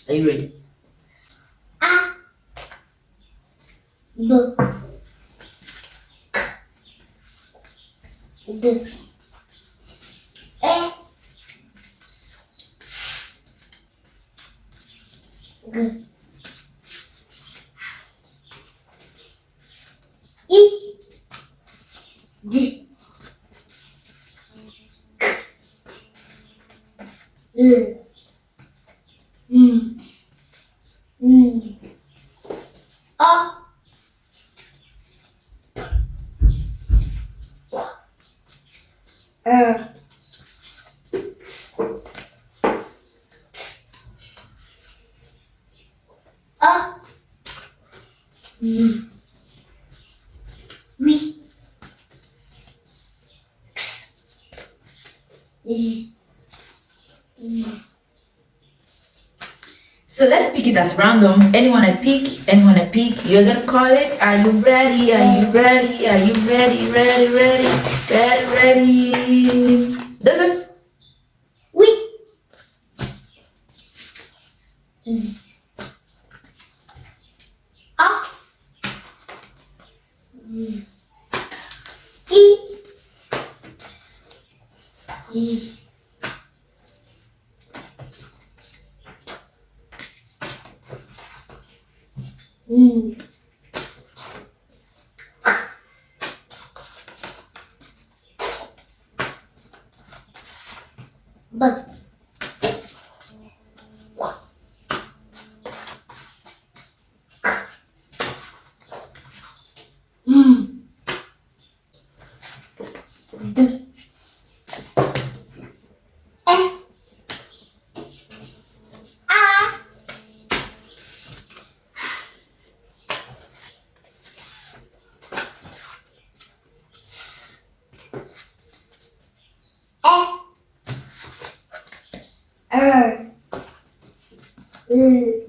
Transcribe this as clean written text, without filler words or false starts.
Are you ready? A, B, D, E, G, I, J, L, M, N, O, R, A, N, Oui, J, Z. So let's pick it as random. Anyone I pick, you're gonna call it. Are you ready? Are you ready? Are you ready? Ready? This is Oui, Z, A, Z, I, N, B, M, D, E, A, E, R, L,